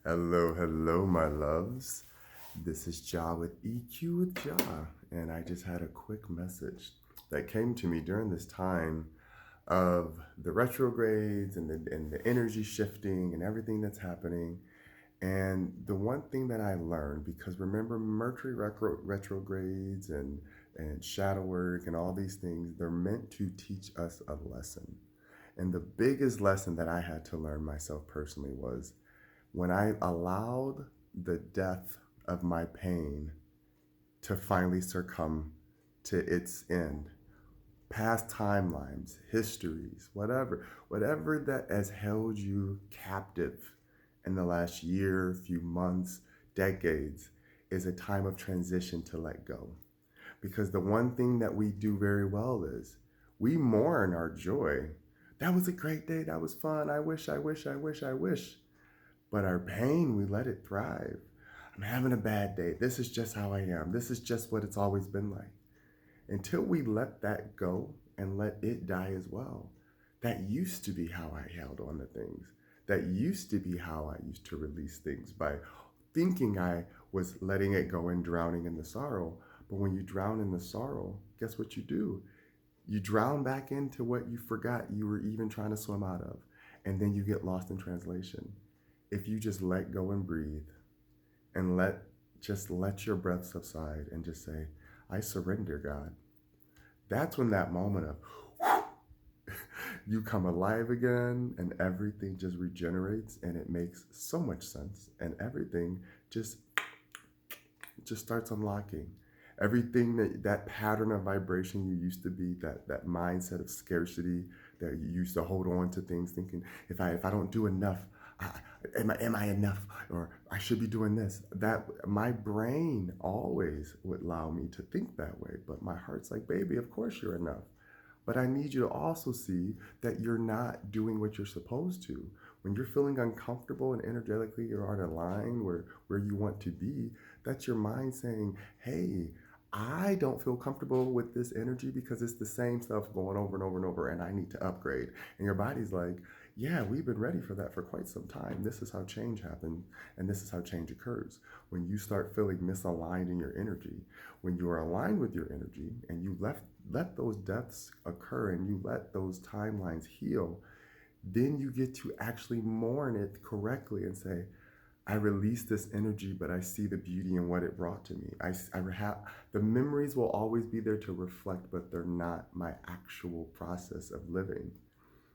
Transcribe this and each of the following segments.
Hello, hello, my loves. This is JAH with EQ with JAH, and I just had a quick message that came to me during this time of the retrogrades and the energy shifting and everything that's happening. And the one thing that I learned, because remember, Mercury retrogrades and shadow work and all these things, they're meant to teach us a lesson. And the biggest lesson that I had to learn myself personally was when I allowed the death of my pain to finally succumb to its end, past timelines, histories, whatever that has held you captive in the last year, few months, decades, is a time of transition to let go. Because the one thing that we do very well is we mourn our joy. That was a great day. That was fun. I wish, I wish, I wish, I wish. But our pain, we let it thrive. I'm having a bad day. This is just how I am. This is just what it's always been like. Until we let that go and let it die as well, that used to be how I held on to things. That used to be how I used to release things by thinking I was letting it go and drowning in the sorrow. But when you drown in the sorrow, guess what you do? You drown back into what you forgot you were even trying to swim out of. And then you get lost in translation. If you just let go and breathe and let your breath subside and just say, I surrender, God. That's when that moment of you come alive again and everything just regenerates and it makes so much sense and everything just starts unlocking. Everything that pattern of vibration you used to be, that mindset of scarcity that you used to hold on to things thinking if I don't do enough, I, am I enough, or I should be doing this. That my brain always would allow me to think that way, but my heart's like, baby, of course you're enough. But I need you to also see that you're not doing what you're supposed to. When you're feeling uncomfortable and energetically you're on a line where you want to be, that's your mind saying, hey, I don't feel comfortable with this energy because it's the same stuff going over and over and over, and I need to upgrade. And your body's like, yeah, we've been ready for that for quite some time. This is how change happens, and this is how change occurs. When you start feeling misaligned in your energy, when you are aligned with your energy and you let those deaths occur and you let those timelines heal, then you get to actually mourn it correctly and say, I release this energy, but I see the beauty in what it brought to me. The memories will always be there to reflect, but they're not my actual process of living.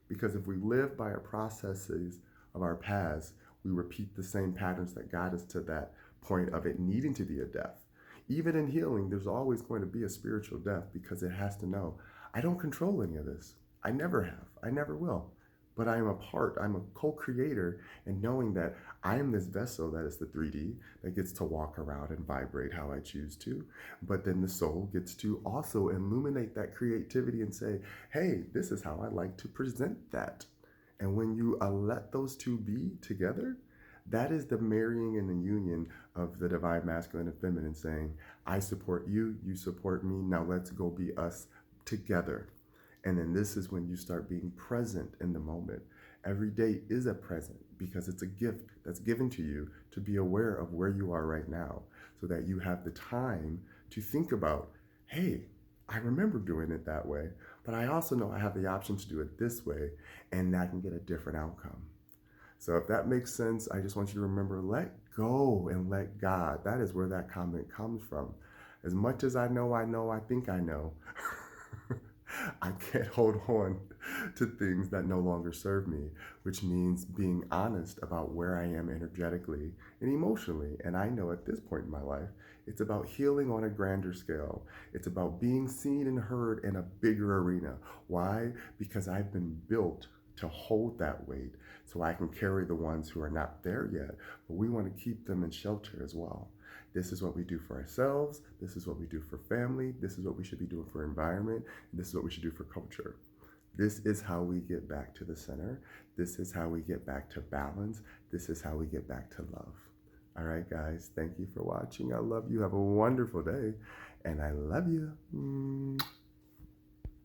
Because if we live by our processes of our past, we repeat the same patterns that got us to that point of it needing to be a death. Even in healing, there's always going to be a spiritual death because it has to know, I don't control any of this. I never have. I never will. But I am a part, I'm a co creator, and knowing that I am this vessel that is the 3D that gets to walk around and vibrate how I choose to. But then the soul gets to also illuminate that creativity and say, hey, this is how I like to present that. And when you let those two be together, that is the marrying and the union of the divine masculine and feminine saying, I support you, you support me, now let's go be us together. And then this is when you start being present in the moment. Every day is a present because it's a gift that's given to you to be aware of where you are right now so that you have the time to think about, hey, I remember doing it that way, but I also know I have the option to do it this way and I can get a different outcome. So if that makes sense, I just want you to remember, let go and let God. That is where that comment comes from. As much as I know, I think I know. I can't hold on to things that no longer serve me, which means being honest about where I am energetically and emotionally. And I know at this point in my life, it's about healing on a grander scale. It's about being seen and heard in a bigger arena. Why? Because I've been built to hold that weight so I can carry the ones who are not there yet, but we want to keep them in shelter as well. This is what we do for ourselves. This is what we do for family. This is what we should be doing for environment. And this is what we should do for culture. This is how we get back to the center. This is how we get back to balance. This is how we get back to love. All right, guys, thank you for watching. I love you. Have a wonderful day. And I love you.